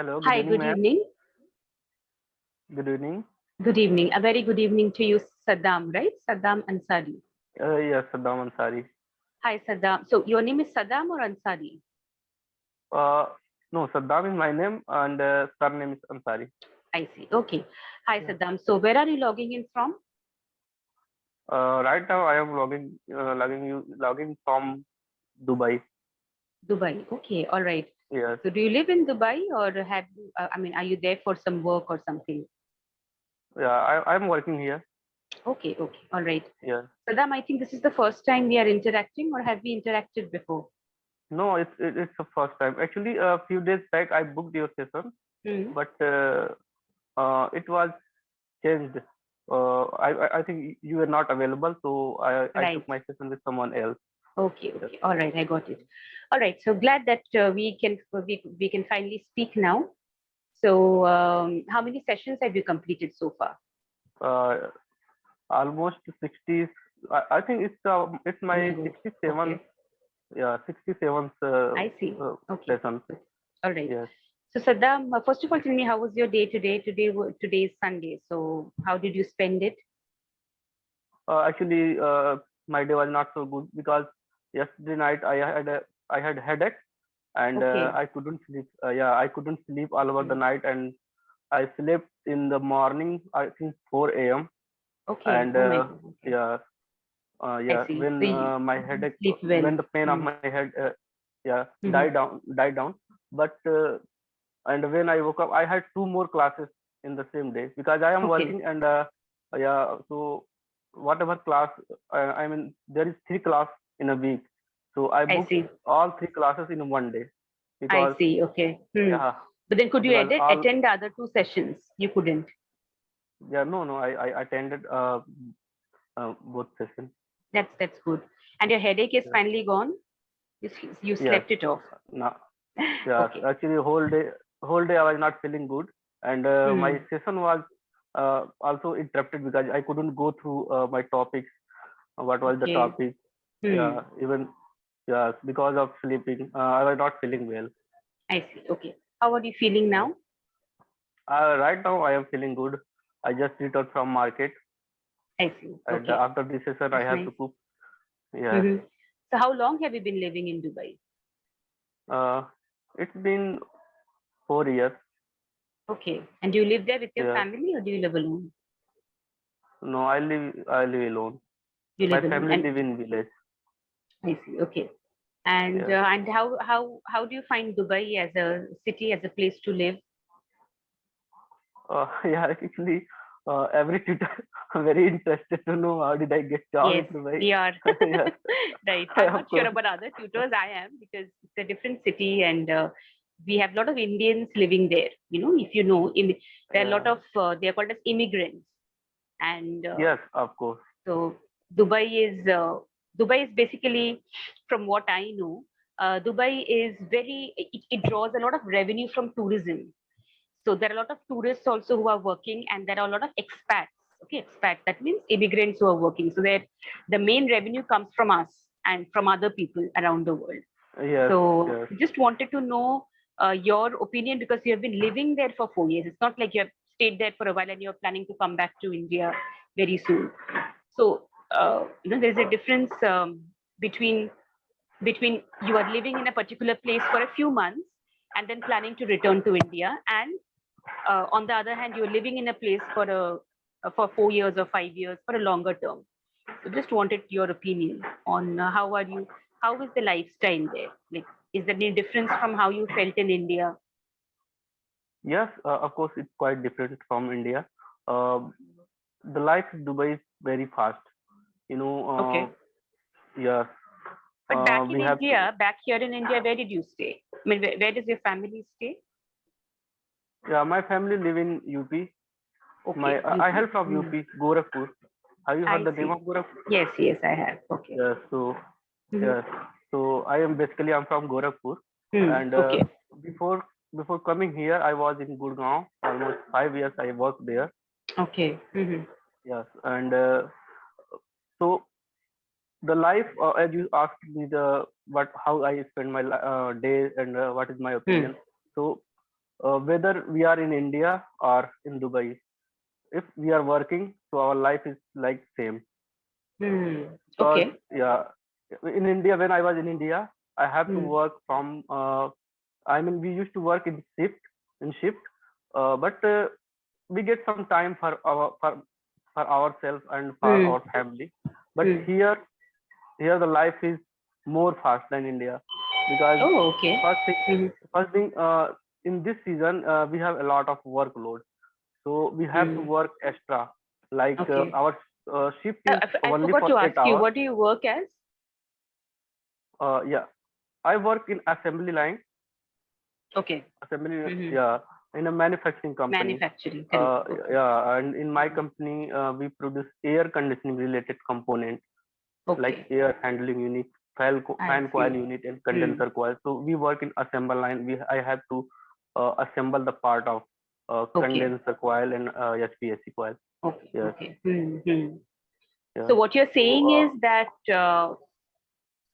Hello, good Hi, evening, good ma'am. evening. Good evening. Good evening. A very good evening to you, Saddam, right? Saddam Ansari. Yes, Saddam Ansari. Hi, Saddam. So your name is Saddam or Ansari? Uh, no, Saddam is my name and surname is Ansari. I see. Okay. Hi, Yeah. Saddam. So where are you logging in from? Right now I am logging from Dubai. Dubai. Okay. All right. Yes. So do you live in Dubai or have you, are you there for some work or something? Yeah, I'm working here. Okay. Okay. All right. Yeah. Saddam, I think this is the first time we are interacting, or have we interacted before? No, it's the first time. Actually, a few days back I booked your session, Hmm. but it was changed. I think you were not available, so I took Right. my session with someone else. Okay, Yes. okay. All right, I got it. All right, so glad that we can finally speak now. So, how many sessions have you completed so far? Uh, Almost 60. I think it's my Very good. 67th, Okay, yeah, 67th I see. Okay, lesson. good. All right. Yes. So, Saddam, first of all, tell me how was your day today? Today is Sunday. So, how did you spend it? Actually, my day was not so good because yesterday night I had headache and Okay. I couldn't sleep. Yeah, I couldn't sleep all over the Mm. night and I slept in the morning. I think 4 a.m. Okay. and Oh my God. Okay. yeah, I yeah. see. When So my you didn't headache, sleep well. when the pain of Mm. my head, yeah, Mm-hmm. died down. But and when I woke up, I had two more classes in the same day because I am Okay. working and yeah. So whatever class, I mean, there is three class in a week. So I I booked see. all three classes in one day I because see. Okay. Hmm. yeah, But then could you because all attend the other two sessions? You couldn't. yeah, no, I attended both sessions. That's good. And your headache is Yeah. finally gone. You Yes. slept it off. No. Yes. Okay. Actually, whole day I was not feeling good, and my Hmm. session was also interrupted because I couldn't go through my topics. What was the Okay. topic? Hmm. Yeah, even yes, because of sleeping, I was not feeling well. I see. Okay. How are you feeling Yeah. now? Right now I am feeling good. I just returned from market, I see. and Okay. after this session I That's have to nice. cook. Yes. Hmm. So how long have you been living in Dubai? Uh, it's been 4 years. Okay. And do you live there with your Yeah. family or do you live alone? No, I live alone. You My live alone. family And live in village. I see. Okay. And Yeah. how do you find Dubai as a city, as a place to live? Yeah, actually, every tutor I'm very interested to know how did I get job in Yes, Dubai. we are. Yes, Right. I'm not of sure course. about other tutors. I am because it's a different city and we have a lot of Indians living there. You know, if you know, there are a lot Yeah. of, they are called as immigrants. And Yes, of course. so Dubai Dubai is basically, from what I know, Dubai is it draws a lot of revenue from tourism. So there are a lot of tourists also who are working, and there are a lot of expats. Okay, expat, that means immigrants who are working. So that the main revenue comes from us and from other people around the world. Yes, So yes. just wanted to know your opinion because you have been living there for 4 years. It's not like you have stayed there for a while and you're planning to come back to India very soon. So there's a difference between you are living in a particular place for a few months and then planning to return to India, and on the other hand, you're living in a place for 4 years or 5 years for a longer term. So just wanted your opinion on how is the lifestyle there? Like, is there any difference from how you felt in India? Yes, of course, it's quite different from India. Uh, the life in Dubai is very fast. You know, Okay. yes, But back in we have to. India, back here in India, where did you stay? I mean, where does your family stay? Yeah, my family live in UP. Okay, I UP. hail from UP, Gorakhpur. Have you heard I the name see. of Gorakhpur? Yes, yes, I have. Okay. Yes, so Hmm. yes, so I'm from Gorakhpur, Hmm. and Okay. before before coming here, I was in Gurgaon. Almost 5 years I worked there. Okay. Hmm. Yes, and so the life, as you asked me, the what how I spend my day and what is my Hmm. opinion. So whether we are in India or in Dubai, if we are working, so our life is like same. Because Okay. yeah, in India, when I was in India, I have to Hmm. work from. I mean, we used to work in shift, but we get some time for ourselves and for Hmm. our family. But Hmm. here the life is more fast than India, because Oh, okay. first thing Hmm. first thing in this season we have a lot of workload, so we have to Hmm. work extra. Like Okay. our shift is I only forgot for to eight ask you, hours. what do you work as? Yeah, I work in assembly line, Okay. assembly, Hmm. yeah, in a manufacturing company. Manufacturing, correct. Okay. Yeah, and in my company we produce air conditioning related components like Okay. air handling unit, I fan coil see. unit, and Hmm. condenser coil. So we work in assemble line. I have to assemble the part of Okay. condenser coil and HVAC coil. Okay. Yes, Okay. Hmm. Hmm. yeah. So what you're So saying is that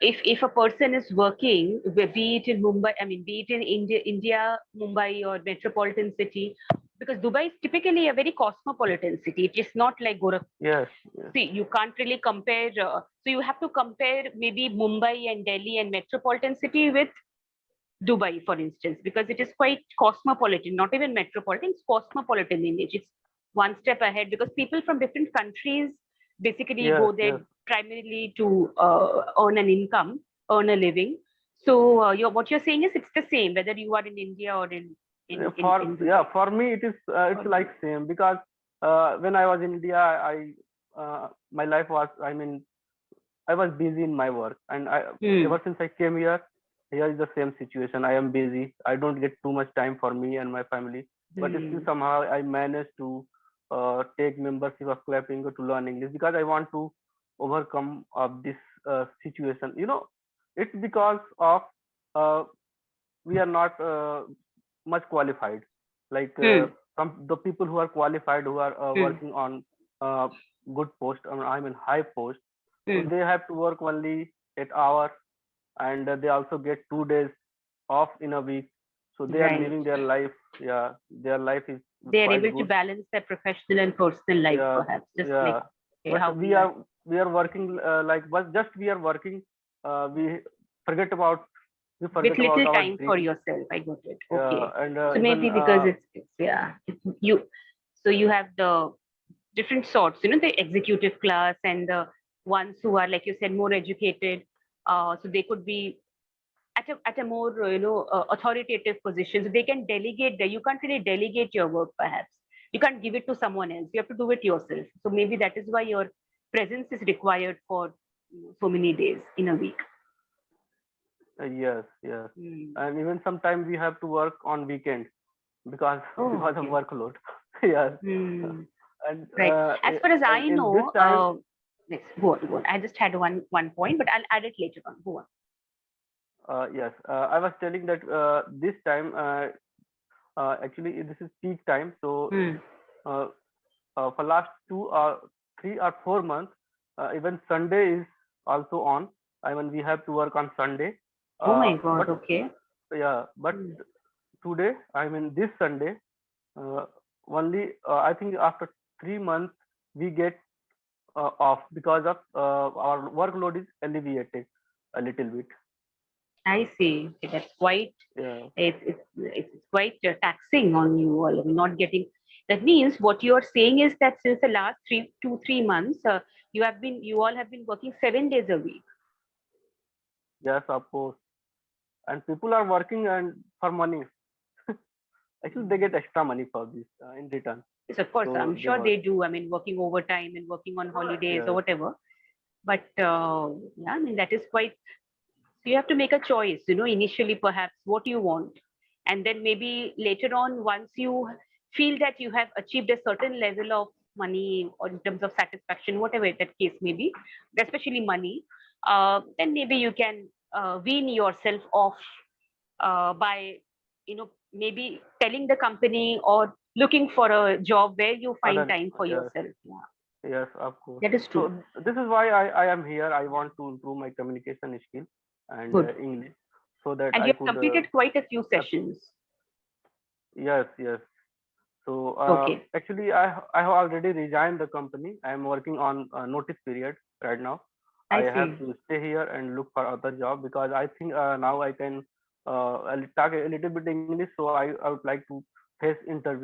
if a person is working, be it in Mumbai, I mean, be it in India, Mumbai or metropolitan city, because Dubai is typically a very cosmopolitan city. It is not like Gorakhpur. yes, yes, See, you can't really compare. So you have to compare maybe Mumbai and Delhi and metropolitan city with Dubai, for instance, because it is quite cosmopolitan, not even metropolitan, it's cosmopolitan in age. It's one step ahead because people from different countries basically yes, go yes. there primarily to earn an income, earn a living. So what you're saying is it's the same whether you are in India or in Dubai. For me it is it's Or like same, because when I was in India, my life was, I mean, I was busy in my work, and hmm, ever since I came here, here is the same situation. I am busy. I don't get too much time for me and my family, but still hmm, somehow I managed to take membership of Clapingo to learn English, because I want to overcome of this situation. It's because of uh, we are not much qualified. Like hmm, the people who are qualified, who are hmm, working on uh, good post, I mean high post, so hmm. they have to work only 8 hours, and they also get 2 days off in a week. So they are Right. living their life. Yeah, their life is They are quite able to good. balance their professional and personal life, Yeah, perhaps, just like yeah. okay, But how we we are. are we are working but just we are working. We forget about we With forget about little our time for dreams. yourself. I got it. Yeah, Okay. and So even maybe because it's yeah, you. So you have the different sorts, the executive class and the ones who are, like you said, more educated. So they could be at a more authoritative position. So they can delegate there. You can't really delegate your work, perhaps. You can't give it to someone else. You have to do it yourself. So maybe that is why your presence is required for so many days in a week. yes, yes, Hmm. and even sometimes we have to work on weekends because Oh, because of okay. workload. Yes, Hmm. and Right. As far as I in this know, time, yes, go on, go on. I just had one point, but I'll add it later on. Go on. yes, I was telling that this time actually this is peak time. So Hmm. uh, for last 2 or 3 or 4 months, even Sunday is also on. I mean, we have to work on Sunday. Oh my God. But Okay. yeah, but Hmm. today, I mean this Sunday, uh, only I think after 3 months we get off, because of our workload is alleviated a little bit. I see. Okay, that's quite. Yeah, It's quite taxing on you all. Not getting. That means what you are saying is that since the last 3 months, you all have been working 7 days a week. yes, of course. And people are working and for money. Actually, they Hmm. get extra money for this in return. Yes, of course. So I'm they sure work. they do. I mean, working overtime and working on holidays or Yes, whatever. But yeah, I mean that is quite. So you have to make a choice, initially perhaps what you want. And then maybe later on, once you feel that you have achieved a certain level of money or in terms of satisfaction, whatever that case may be, especially money, then maybe you can wean yourself off by, maybe telling the company or looking for a job where you find other, time for yes, yourself. Yeah, yes, of course. that is So true. this is why I am here. I want to improve my communication skill and Good. English, so that And you I have could completed quite a few ap- sessions. Yes, yes. So Okay, actually, I have already resigned the company. I am working on a notice period right now. I I have see. to stay here and look for other job because I think now I can talk a little bit English. So I would like to face interview.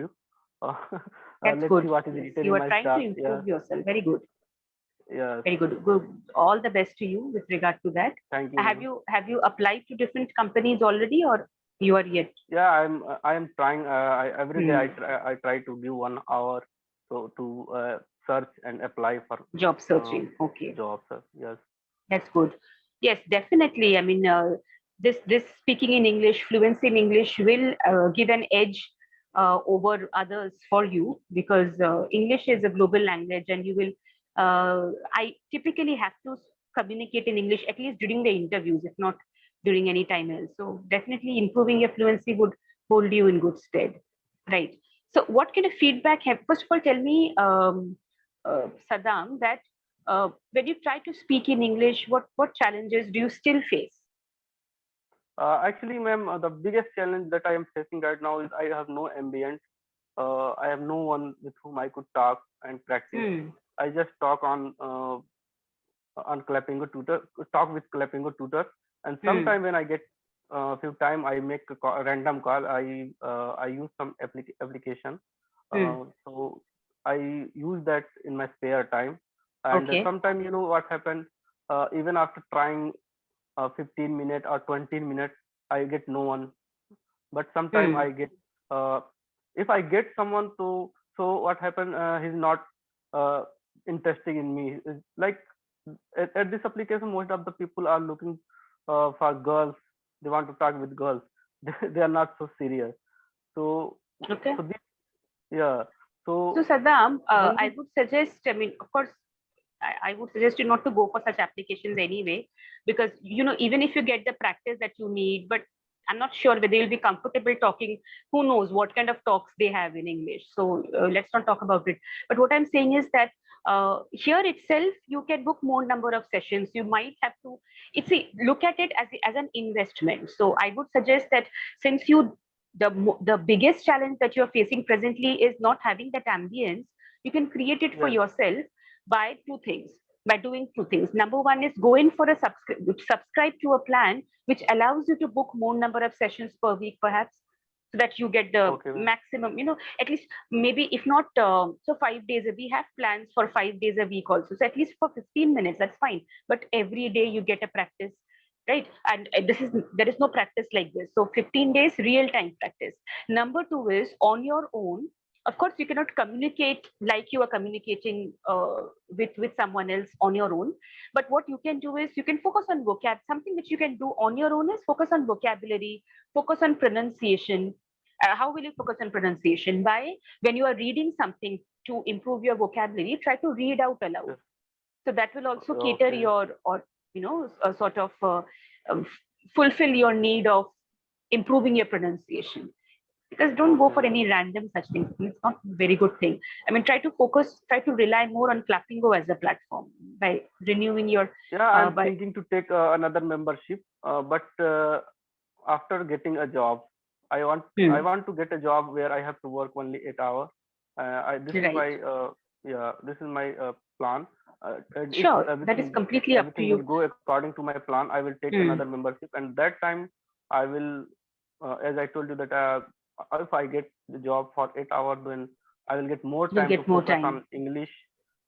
Uh, That's let's see good. what is Yes, written you in are my trying to start. Yeah. improve yourself. Very good. Yes. Very good. Good. All the best to you with regard to that. Thank you, Have ma'am. you applied to different companies already, or you are yet? Yeah, I am trying. Every day Hmm. I try to give 1 hour so to search and apply for Job uh, searching. Okay. jobs. Yes. That's good. Yes, definitely. I mean, this speaking in English, fluency in English will give an edge over others for you, because English is a global language, and you will. I typically have to communicate in English at least during the interviews, if not during any time else. So definitely improving your fluency would hold you in good stead, right? So what kind of feedback have? First of all, tell me, Saddam, that when you try to speak in English, what challenges do you still face? Actually, ma'am, the biggest challenge that I am facing right now is I have no ambient. I have no one with whom I could talk and practice. Hmm. I just talk on Clapingo tutor, talk with Clapingo tutor, and Hmm. sometime when I get few time, I make a random call. I use some application, Hmm. so I use that in my spare time. And Okay. sometime you know what happened, even after trying 15 minutes or 20 minutes, I get no one. But sometime Hmm. I get uh, if I get someone to, so what happened, he's not uh, interested in me. It's like at this application most of the people are looking for girls. They want to talk with girls. They are not so serious. So Okay. so this, yeah, So so Saddam, I only, would suggest, I mean, of course, I would suggest you not to go for such applications anyway, because even if you get the practice that you need, but I'm not sure whether you'll be comfortable talking. Who knows what kind of talks they have in English? So let's not talk about it. But what I'm saying is that here itself, you can book more number of sessions. You might have to. Look at it as an investment. So I would suggest that, since the biggest challenge that you're facing presently is not having that ambience, you can create it for yes, yourself by two things, by doing two things. Number one is go in for a subscribe to a plan which allows you to book more number of sessions per week, perhaps, so that you get the okay, ma'am. maximum, at least, maybe if not, so 5 days, we have plans for 5 days a week also, so at least for 15 minutes, that's fine. But every day you get a practice, right? And there is no practice like this. So 15 days real time practice. Number two is on your own. Of course, you cannot communicate like you are communicating with someone else on your own. But what you can do is you can focus on vocab. Something which you can do on your own is focus on vocabulary, focus on pronunciation. How will you focus on pronunciation? By when you are reading something to improve your vocabulary, try to read out aloud. Yes, So that will also cater okay. your, or sort of um, fulfill your need of improving your pronunciation. Because don't go Okay, for ma'am. any random such things. It's not a very good thing. I mean, try to rely more on Clapingo as a platform by renewing your Yeah, I'm by thinking to take another membership, but after getting a job, I hmm, want to get a job where I have to work only 8 hours. This is right. my yeah, this is my plan. And if Sure, that is completely up to everything will you. go according to my plan, I will take another Hmm, membership, and that time I will, as I told you that if I get the job for 8 hours, then I will get more you'll time to get more focus time. on English.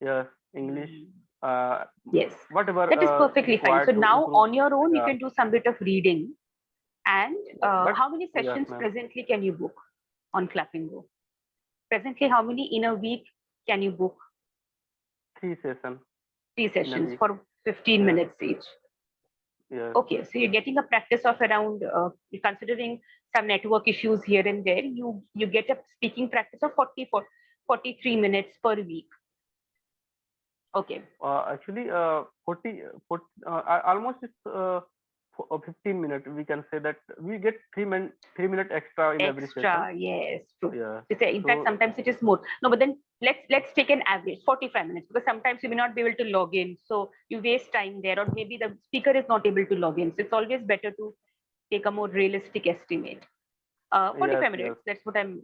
Yes, English. Hmm. Uh, Yes, whatever that is perfectly fine. So required to now improve. on your own, you Yeah, can do some bit of reading. And but how many yes, sessions ma'am. presently can you book on Clappingo? Presently, how many in a week can you book? 3 sessions Three in a sessions week. for 15 Yes, minutes each. yes. Okay, so you're getting a practice of around, considering some network issues here and there, you get a speaking practice of 43 minutes per week. Okay, Actually, 40, almost it's 15 minutes. We can say that we get 3 minute extra in every session. extra, yes, true. Yeah. In fact, So sometimes it is more. No, but then let's take an average, 45 minutes, because sometimes you may not be able to log in, so you waste time there, or maybe the speaker is not able to log in. So it's always better to take a more realistic estimate. Yes, 45 yes. minutes. That's what I'm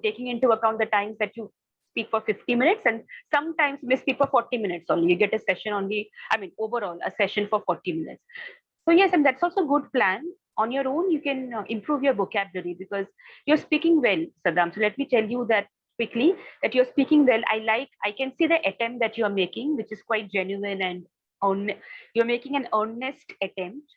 taking into account the times that you speak for 50 minutes, and sometimes you may speak for 40 minutes only. You get a session only, I mean, overall, a session for 40 minutes. So yes, and that's also a good plan. On your own, you can improve your vocabulary because you're speaking well, Saddam. So let me tell you that quickly, that you're speaking well. I can see the attempt that you're making, which is quite genuine and on. You're making an earnest attempt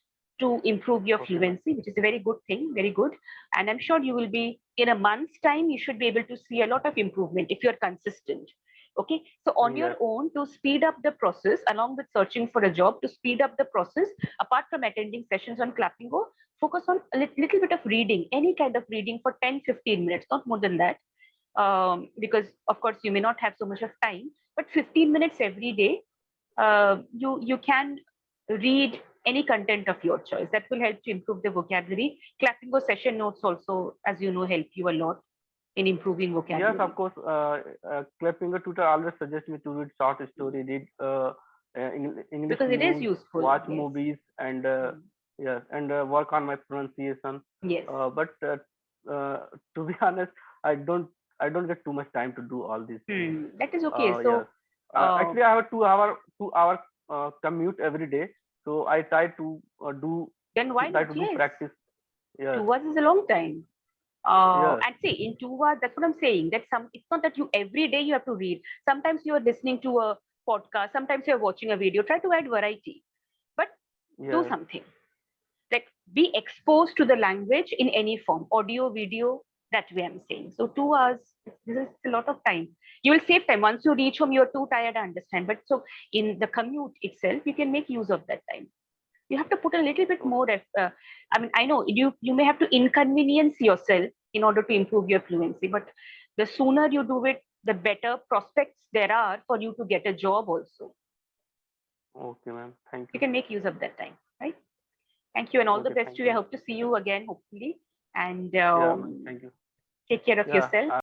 to improve your Okay, ma'am. fluency, which is a very good thing, very good. And I'm sure you will be, in a month's time, you should be able to see a lot of improvement if you're consistent. Okay, so on your Yes, own, to speed up the process, along with searching for a job, to speed up the process, apart from attending sessions on Clapingo, focus on a little bit of reading, any kind of reading for 10-15 minutes, not more than that. Because of course you may not have so much of time, but 15 minutes every day, you can read any content of your choice. That will help to improve the vocabulary. Clapingo session notes also, as you know, help you a lot in improving yes, of vocabulary course. Clapping a tutor always suggests me to read short story, read English because it is news, useful. watch Yes. movies, and Mm. yes, and work on my pronunciation. Yes. But to be honest, I don't I don't get too much time to do all these things. That is okay. Yes. So, uh, Actually, I have a 2 hour commute every day, so I try to then why try not? to do Yes, practice. Yes, 2 hours is a long time. yes, And say in 2 hours, that's what I'm saying. That some, it's not that you every day you have to read. Sometimes you are listening to a podcast. Sometimes you are watching a video. Try to add variety, but do yes. something. Like be exposed to the language in any form, audio, video. That way I'm saying. So 2 hours, this is a lot of time. You will save time. Once you reach home, you're too tired, I understand. But so in the commute itself, you can make use of that time. You have to put a little bit Okay. more. I mean, I know you may have to inconvenience yourself in order to improve your fluency, but the sooner you do it, the better prospects there are for you to get a job also. Okay, ma'am. Thank You you. can make use of that time, right? Thank you, and all the Okay, best thank to you. I you. hope to see you again, hopefully, and Yeah, ma'am. Thank you. take care of Yeah, yourself.